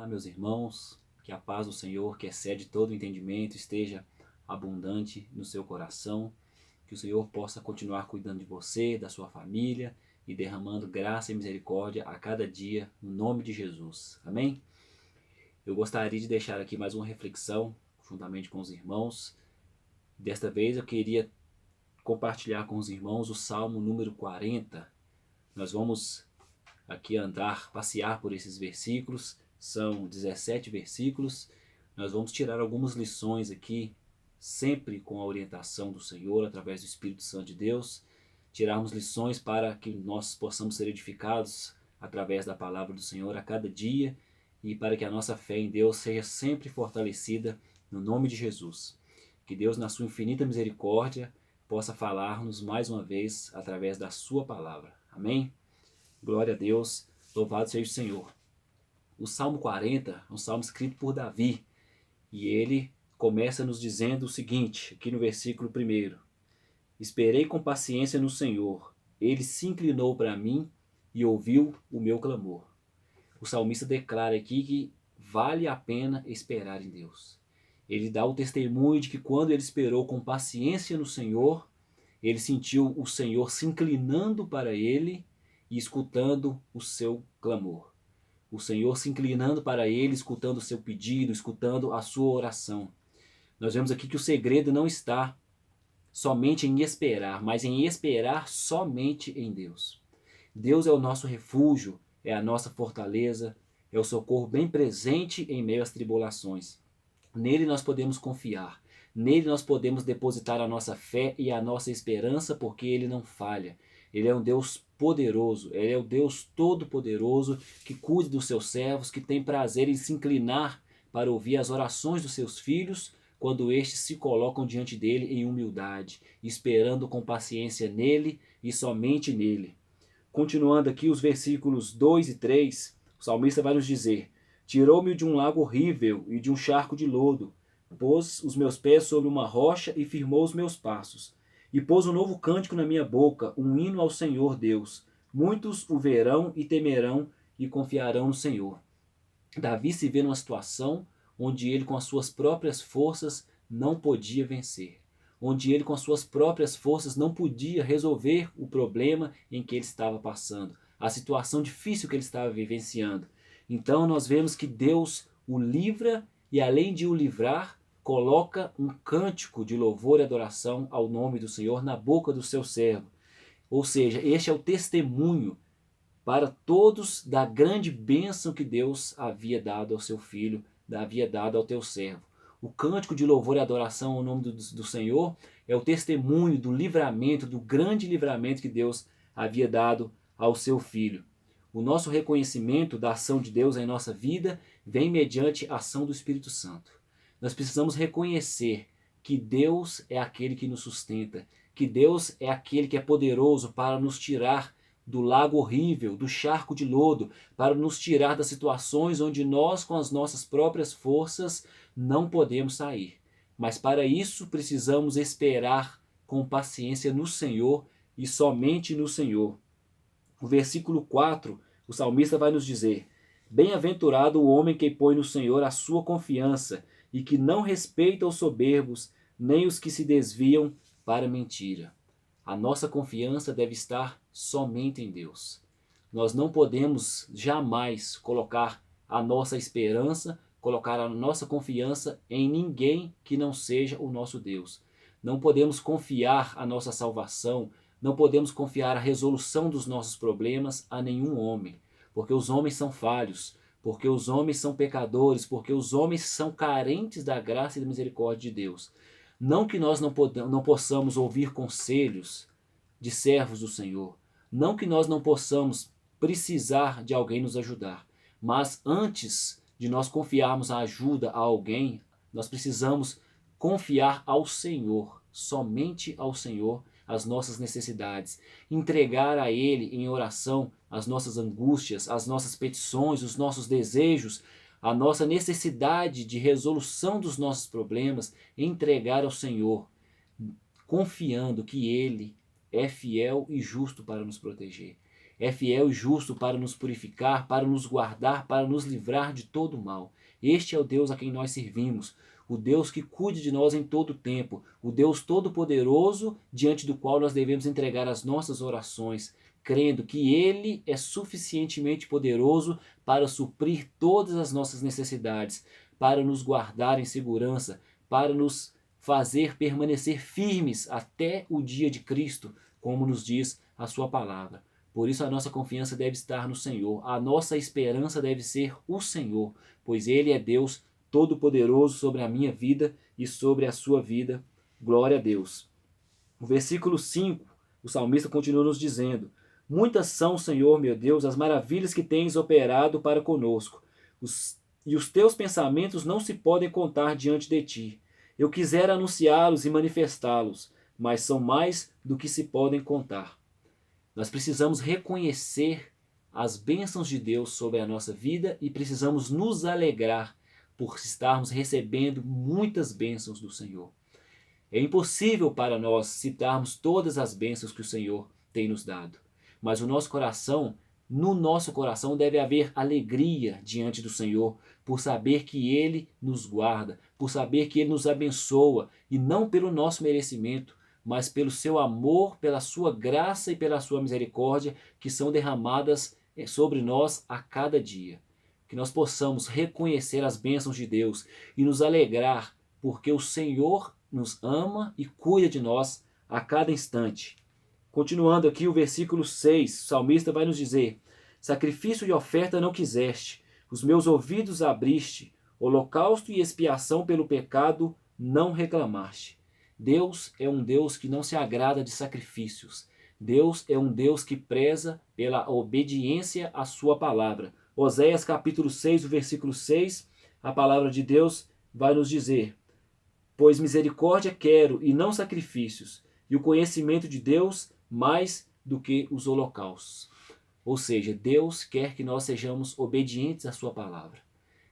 Olá, meus irmãos, que a paz do Senhor, que excede todo entendimento, esteja abundante no seu coração, que o Senhor possa continuar cuidando de você, da sua família e derramando graça e misericórdia a cada dia, no nome de Jesus. Amém? Eu gostaria de deixar aqui mais uma reflexão, juntamente com os irmãos. Desta vez eu queria compartilhar com os irmãos o Salmo número 40. Nós vamos aqui passear por esses versículos. São 17 versículos. Nós vamos tirar algumas lições aqui, sempre com a orientação do Senhor, através do Espírito Santo de Deus. Tirarmos lições para que nós possamos ser edificados através da palavra do Senhor a cada dia e para que a nossa fé em Deus seja sempre fortalecida no nome de Jesus. Que Deus, na sua infinita misericórdia, possa falar-nos mais uma vez através da sua palavra. Amém? Glória a Deus, louvado seja o Senhor. O Salmo 40 é um salmo escrito por Davi, e ele começa nos dizendo o seguinte, aqui no versículo 1: Esperei com paciência no Senhor, ele se inclinou para mim e ouviu o meu clamor. O salmista declara aqui que vale a pena esperar em Deus. Ele dá o testemunho de que quando ele esperou com paciência no Senhor, ele sentiu o Senhor se inclinando para ele e escutando o seu clamor. O Senhor se inclinando para ele, escutando o seu pedido, escutando a sua oração. Nós vemos aqui que o segredo não está somente em esperar, mas em esperar somente em Deus. Deus é o nosso refúgio, é a nossa fortaleza, é o socorro bem presente em meio às tribulações. Nele nós podemos confiar, nele nós podemos depositar a nossa fé e a nossa esperança, porque ele não falha. Ele é um Deus poderoso, ele é o Deus todo-poderoso que cuida dos seus servos, que tem prazer em se inclinar para ouvir as orações dos seus filhos, quando estes se colocam diante dele em humildade, esperando com paciência nele e somente nele. Continuando aqui os versículos 2 e 3, o salmista vai nos dizer: Tirou-me de um lago horrível e de um charco de lodo, pôs os meus pés sobre uma rocha e firmou os meus passos. E pôs um novo cântico na minha boca, um hino ao Senhor Deus. Muitos o verão e temerão e confiarão no Senhor. Davi se vê numa situação onde ele com as suas próprias forças não podia vencer. Onde ele com as suas próprias forças não podia resolver o problema em que ele estava passando. A situação difícil que ele estava vivenciando. Então nós vemos que Deus o livra e além de o livrar, coloca um cântico de louvor e adoração ao nome do Senhor na boca do seu servo. Ou seja, este é o testemunho para todos da grande bênção que Deus havia dado ao seu filho, havia dado ao teu servo. O cântico de louvor e adoração ao nome do Senhor é o testemunho do livramento, do grande livramento que Deus havia dado ao seu filho. O nosso reconhecimento da ação de Deus em nossa vida vem mediante a ação do Espírito Santo. Nós precisamos reconhecer que Deus é aquele que nos sustenta, que Deus é aquele que é poderoso para nos tirar do lago horrível, do charco de lodo, para nos tirar das situações onde nós, com as nossas próprias forças, não podemos sair. Mas para isso precisamos esperar com paciência no Senhor e somente no Senhor. O versículo 4, o salmista vai nos dizer: Bem-aventurado o homem que põe no Senhor a sua confiança e que não respeita os soberbos, nem os que se desviam para a mentira. A nossa confiança deve estar somente em Deus. Nós não podemos jamais colocar a nossa esperança, colocar a nossa confiança em ninguém que não seja o nosso Deus. Não podemos confiar a nossa salvação, não podemos confiar a resolução dos nossos problemas a nenhum homem, porque os homens são falhos, porque os homens são pecadores, porque os homens são carentes da graça e da misericórdia de Deus. Não que nós não possamos ouvir conselhos de servos do Senhor, não que nós não possamos precisar de alguém nos ajudar, mas antes de nós confiarmos a ajuda a alguém, nós precisamos confiar ao Senhor, somente ao Senhor, as nossas necessidades, entregar a Ele em oração as nossas angústias, as nossas petições, os nossos desejos, a nossa necessidade de resolução dos nossos problemas, entregar ao Senhor, confiando que Ele é fiel e justo para nos proteger. é fiel e justo para nos purificar, para nos guardar, para nos livrar de todo mal. Este é o Deus a quem nós servimos, o Deus que cuide de nós em todo o tempo, o Deus todo-poderoso diante do qual nós devemos entregar as nossas orações, crendo que Ele é suficientemente poderoso para suprir todas as nossas necessidades, para nos guardar em segurança, para nos fazer permanecer firmes até o dia de Cristo, como nos diz a sua palavra. Por isso a nossa confiança deve estar no Senhor, a nossa esperança deve ser o Senhor, pois Ele é Deus todo-poderoso sobre a minha vida e sobre a sua vida. Glória a Deus. No versículo 5, o salmista continua nos dizendo: muitas são, Senhor meu Deus, as maravilhas que tens operado para conosco, e os teus pensamentos não se podem contar diante de ti. Eu quisera anunciá-los e manifestá-los, mas são mais do que se podem contar. Nós precisamos reconhecer as bênçãos de Deus sobre a nossa vida e precisamos nos alegrar por estarmos recebendo muitas bênçãos do Senhor. É impossível para nós citarmos todas as bênçãos que o Senhor tem nos dado, mas no nosso coração deve haver alegria diante do Senhor, por saber que Ele nos guarda, por saber que Ele nos abençoa, e não pelo nosso merecimento, mas pelo seu amor, pela sua graça e pela sua misericórdia, que são derramadas sobre nós a cada dia. Que nós possamos reconhecer as bênçãos de Deus e nos alegrar, porque o Senhor nos ama e cuida de nós a cada instante. Continuando aqui o versículo 6, o salmista vai nos dizer: sacrifício e oferta não quiseste, os meus ouvidos abriste, holocausto e expiação pelo pecado não reclamaste. Deus é um Deus que não se agrada de sacrifícios. Deus é um Deus que preza pela obediência à sua palavra. Oséias capítulo 6, o versículo 6, a palavra de Deus vai nos dizer: pois misericórdia quero e não sacrifícios, e o conhecimento de Deus mais do que os holocaustos. Ou seja, Deus quer que nós sejamos obedientes à sua palavra.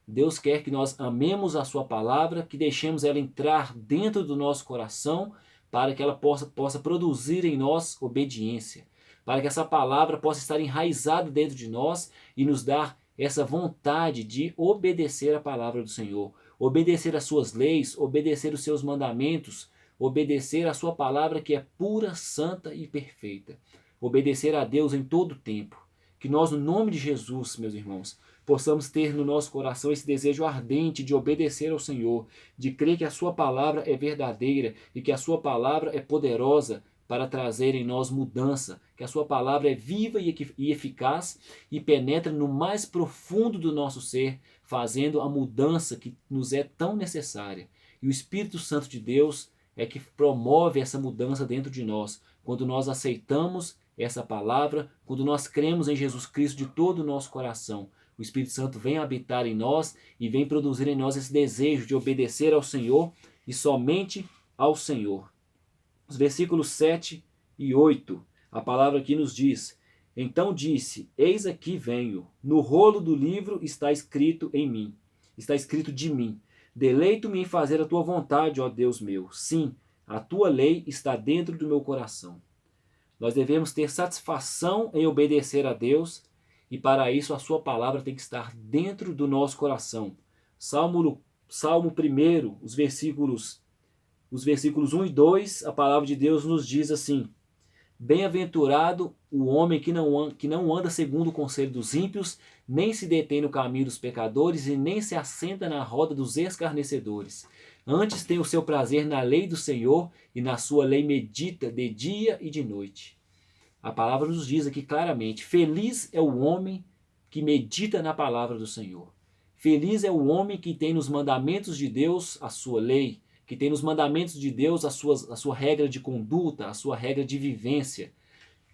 Deus quer que nós amemos a sua palavra, que deixemos ela entrar dentro do nosso coração, para que ela possa produzir em nós obediência, para que essa palavra possa estar enraizada dentro de nós e nos dar essa vontade de obedecer a palavra do Senhor, obedecer às suas leis, obedecer os seus mandamentos, obedecer a sua palavra que é pura, santa e perfeita, obedecer a Deus em todo o tempo. Que nós, no nome de Jesus, meus irmãos, possamos ter no nosso coração esse desejo ardente de obedecer ao Senhor, de crer que a sua palavra é verdadeira e que a sua palavra é poderosa para trazer em nós mudança, que a sua palavra é viva e eficaz e penetra no mais profundo do nosso ser, fazendo a mudança que nos é tão necessária. E o Espírito Santo de Deus é que promove essa mudança dentro de nós, quando nós aceitamos essa palavra, quando nós cremos em Jesus Cristo de todo o nosso coração. O Espírito Santo vem habitar em nós e vem produzir em nós esse desejo de obedecer ao Senhor e somente ao Senhor. Os versículos 7 e 8, a palavra aqui nos diz: então disse, eis aqui venho, no rolo do livro está escrito em mim, está escrito de mim, deleito-me em fazer a tua vontade, ó Deus meu, sim, a tua lei está dentro do meu coração. Nós devemos ter satisfação em obedecer a Deus, e para isso a sua palavra tem que estar dentro do nosso coração. Salmo 1, os versículos 1 e 2, a palavra de Deus nos diz assim: bem-aventurado o homem que não anda segundo o conselho dos ímpios, nem se detém no caminho dos pecadores, e nem se assenta na roda dos escarnecedores. Antes tem o seu prazer na lei do Senhor, e na sua lei medita de dia e de noite. A palavra nos diz aqui claramente: feliz é o homem que medita na palavra do Senhor. Feliz é o homem que tem nos mandamentos de Deus a sua lei, que tem nos mandamentos de Deus a sua regra de conduta, a sua regra de vivência.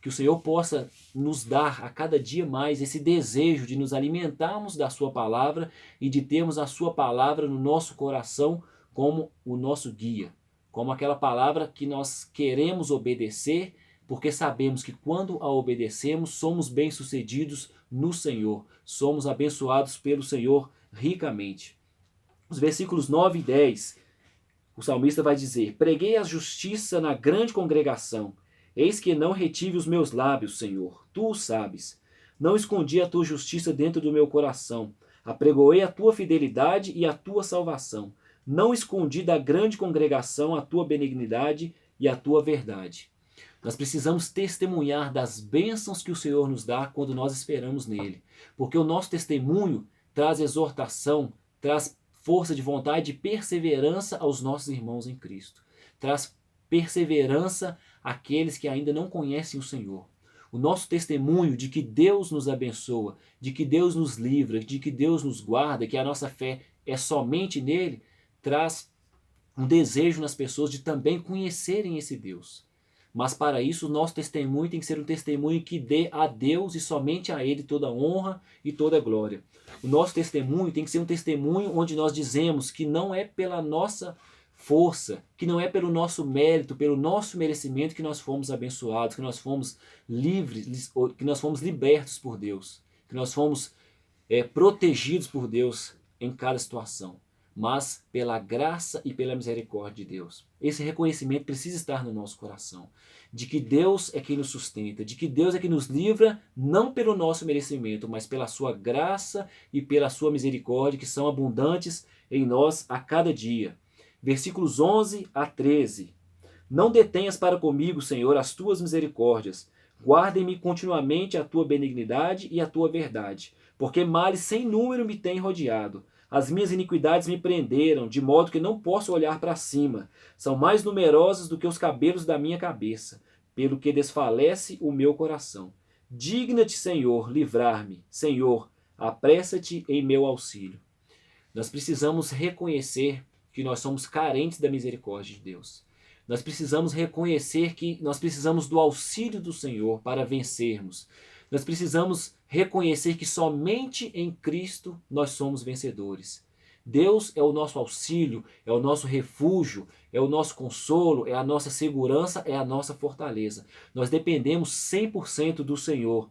Que o Senhor possa nos dar a cada dia mais esse desejo de nos alimentarmos da sua palavra e de termos a sua palavra no nosso coração como o nosso guia, como aquela palavra que nós queremos obedecer, porque sabemos que quando a obedecemos somos bem-sucedidos no Senhor, somos abençoados pelo Senhor ricamente. Os versículos 9 e 10, o salmista vai dizer: preguei a justiça na grande congregação, Eis que não retive os meus lábios, Senhor, tu o sabes. Não escondi a tua justiça dentro do meu coração. Apregoei a tua fidelidade e a tua salvação. Não escondi da grande congregação a tua benignidade e a tua verdade. Nós precisamos testemunhar das bênçãos que o Senhor nos dá quando nós esperamos nele. Porque o nosso testemunho traz exortação, traz força de vontade e perseverança aos nossos irmãos em Cristo. Traz perseverança àqueles que ainda não conhecem o Senhor. O nosso testemunho de que Deus nos abençoa, de que Deus nos livra, de que Deus nos guarda, que a nossa fé é somente nele, traz um desejo nas pessoas de também conhecerem esse Deus. Mas para isso o nosso testemunho tem que ser um testemunho que dê a Deus e somente a Ele toda a honra e toda a glória. O nosso testemunho tem que ser um testemunho onde nós dizemos que não é pela nossa força, que não é pelo nosso mérito, pelo nosso merecimento que nós fomos abençoados, que nós fomos livres, que nós fomos libertos por Deus, que nós fomos protegidos por Deus em cada situação, mas pela graça e pela misericórdia de Deus. Esse reconhecimento precisa estar no nosso coração, de que Deus é quem nos sustenta, de que Deus é quem nos livra, não pelo nosso merecimento, mas pela sua graça e pela sua misericórdia, que são abundantes em nós a cada dia. Versículos 11 a 13. Não detenhas para comigo, Senhor, as tuas misericórdias. Guardem-me continuamente a tua benignidade e a tua verdade, porque males sem número me têm rodeado. As minhas iniquidades me prenderam, de modo que não posso olhar para cima. São mais numerosas do que os cabelos da minha cabeça, pelo que desfalece o meu coração. Digna-te, Senhor, livrar-me. Senhor, apressa-te em meu auxílio. Nós precisamos reconhecer que nós somos carentes da misericórdia de Deus. Nós precisamos reconhecer que nós precisamos do auxílio do Senhor para vencermos. Nós precisamos reconhecer que somente em Cristo nós somos vencedores. Deus é o nosso auxílio, é o nosso refúgio, é o nosso consolo, é a nossa segurança, é a nossa fortaleza. Nós dependemos 100% do Senhor.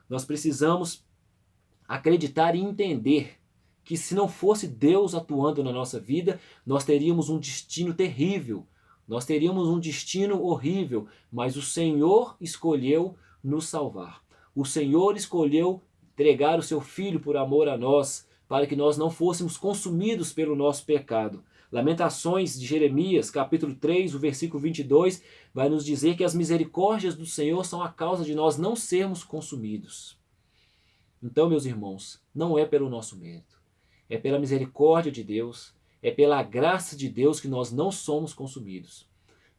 Nós precisamos acreditar e entender que se não fosse Deus atuando na nossa vida, nós teríamos um destino terrível, nós teríamos um destino horrível, mas o Senhor escolheu nos salvar. O Senhor escolheu entregar o seu Filho por amor a nós, para que nós não fôssemos consumidos pelo nosso pecado. Lamentações de Jeremias, capítulo 3, o versículo 22, vai nos dizer que as misericórdias do Senhor são a causa de nós não sermos consumidos. Então, meus irmãos, não é pelo nosso mérito. É pela misericórdia de Deus, é pela graça de Deus que nós não somos consumidos.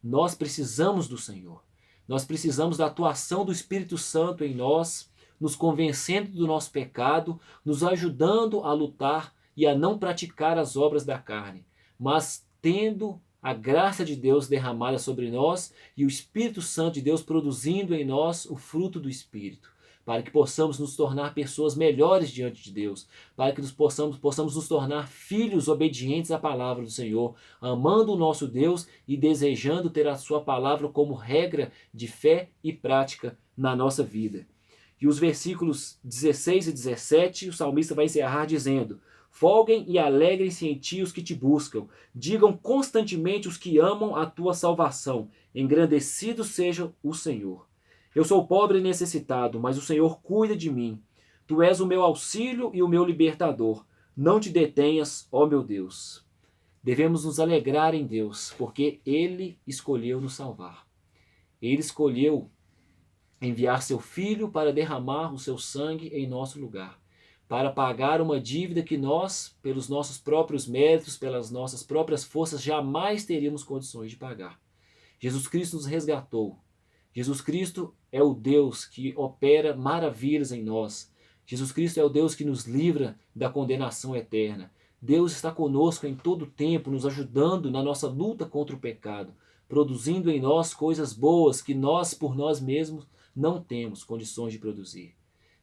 Nós precisamos do Senhor. Nós precisamos da atuação do Espírito Santo em nós, nos convencendo do nosso pecado, nos ajudando a lutar e a não praticar as obras da carne, mas tendo a graça de Deus derramada sobre nós e o Espírito Santo de Deus produzindo em nós o fruto do Espírito, para que possamos nos tornar pessoas melhores diante de Deus, para que possamos nos tornar filhos obedientes à palavra do Senhor, amando o nosso Deus e desejando ter a sua palavra como regra de fé e prática na nossa vida. E os versículos 16 e 17, o salmista vai encerrar dizendo: folguem e alegrem-se em ti os que te buscam, digam constantemente os que amam a tua salvação, engrandecido seja o Senhor. Eu sou pobre e necessitado, mas o Senhor cuida de mim. Tu és o meu auxílio e o meu libertador. Não te detenhas, ó meu Deus. Devemos nos alegrar em Deus, porque Ele escolheu nos salvar. Ele escolheu enviar seu Filho para derramar o seu sangue em nosso lugar, para pagar uma dívida que nós, pelos nossos próprios méritos, pelas nossas próprias forças, jamais teríamos condições de pagar. Jesus Cristo nos resgatou. Jesus Cristo é o Deus que opera maravilhas em nós. Jesus Cristo é o Deus que nos livra da condenação eterna. Deus está conosco em todo o tempo, nos ajudando na nossa luta contra o pecado, produzindo em nós coisas boas que nós, por nós mesmos, não temos condições de produzir.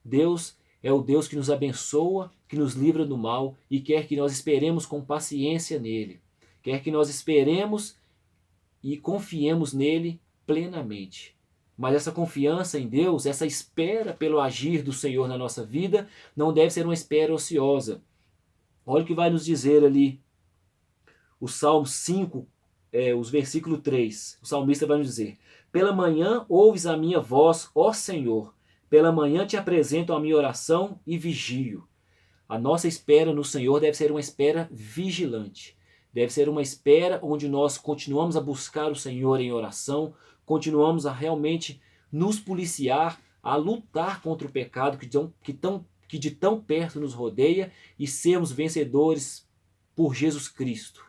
Deus é o Deus que nos abençoa, que nos livra do mal e quer que nós esperemos com paciência nele. Quer que nós esperemos e confiemos nele plenamente. Mas essa confiança em Deus, essa espera pelo agir do Senhor na nossa vida, não deve ser uma espera ociosa. Olha o que vai nos dizer ali o Salmo 5, os versículo 3. O salmista vai nos dizer: Pela manhã ouves a minha voz, ó Senhor. Pela manhã te apresento a minha oração e vigio. A nossa espera no Senhor deve ser uma espera vigilante. Deve ser uma espera onde nós continuamos a buscar o Senhor em oração, continuamos a realmente nos policiar, a lutar contra o pecado que de tão perto nos rodeia e sermos vencedores por Jesus Cristo.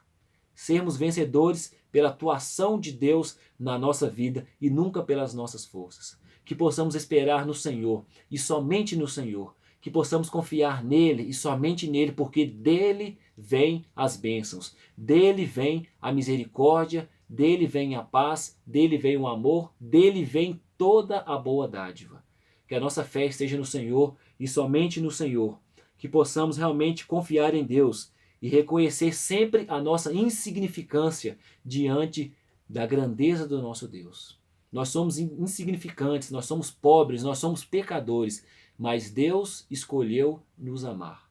Sermos vencedores pela atuação de Deus na nossa vida e nunca pelas nossas forças. Que possamos esperar no Senhor e somente no Senhor. Que possamos confiar nele e somente nele, porque dele vêm as bênçãos, dele vem a misericórdia, dele vem a paz, dele vem o amor, dele vem toda a boa dádiva. Que a nossa fé esteja no Senhor e somente no Senhor. Que possamos realmente confiar em Deus e reconhecer sempre a nossa insignificância diante da grandeza do nosso Deus. Nós somos insignificantes, nós somos pobres, nós somos pecadores, mas Deus escolheu nos amar.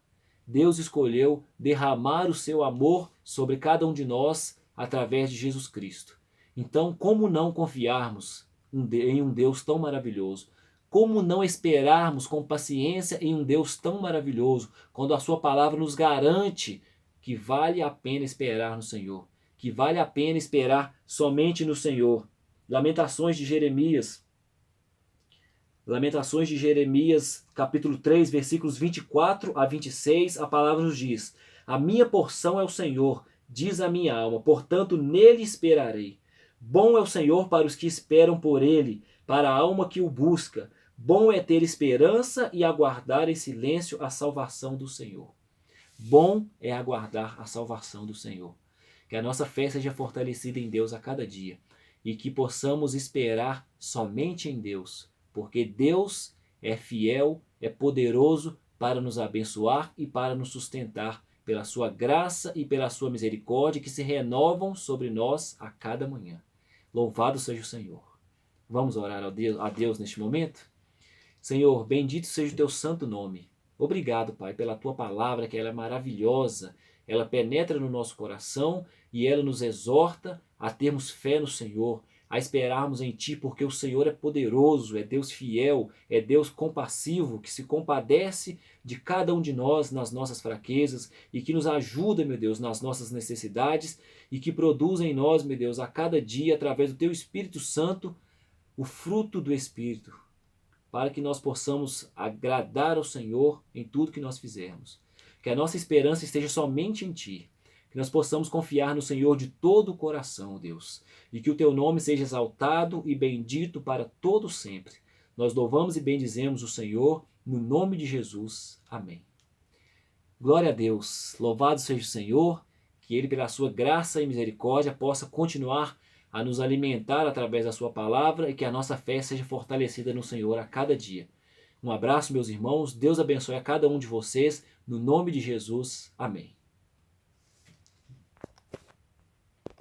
Deus escolheu derramar o seu amor sobre cada um de nós através de Jesus Cristo. Então, como não confiarmos em um Deus tão maravilhoso? Como não esperarmos com paciência em um Deus tão maravilhoso, quando a sua palavra nos garante que vale a pena esperar no Senhor, que vale a pena esperar somente no Senhor. Lamentações de Jeremias, capítulo 3, versículos 24 a 26, a palavra nos diz: A minha porção é o Senhor, diz a minha alma, portanto nele esperarei. Bom é o Senhor para os que esperam por ele, para a alma que o busca. Bom é ter esperança e aguardar em silêncio a salvação do Senhor. Bom é aguardar a salvação do Senhor. Que a nossa fé seja fortalecida em Deus a cada dia e que possamos esperar somente em Deus, porque Deus é fiel, é poderoso para nos abençoar e para nos sustentar pela sua graça e pela sua misericórdia que se renovam sobre nós a cada manhã. Louvado seja o Senhor. Vamos orar a Deus neste momento? Senhor, bendito seja o teu santo nome. Obrigado, Pai, pela tua palavra, que ela é maravilhosa. Ela penetra no nosso coração e ela nos exorta a termos fé no Senhor, a esperarmos em Ti, porque o Senhor é poderoso, é Deus fiel, é Deus compassivo, que se compadece de cada um de nós nas nossas fraquezas e que nos ajuda, meu Deus, nas nossas necessidades e que produz em nós, meu Deus, a cada dia, através do Teu Espírito Santo, o fruto do Espírito, para que nós possamos agradar ao Senhor em tudo que nós fizermos. Que a nossa esperança esteja somente em Ti. Que nós possamos confiar no Senhor de todo o coração, Deus. E que o Teu nome seja exaltado e bendito para todo sempre. Nós louvamos e bendizemos o Senhor no nome de Jesus. Amém. Glória a Deus. Louvado seja o Senhor. Que Ele, pela sua graça e misericórdia, possa continuar a nos alimentar através da sua palavra e que a nossa fé seja fortalecida no Senhor a cada dia. Um abraço, meus irmãos. Deus abençoe a cada um de vocês. No nome de Jesus. Amém.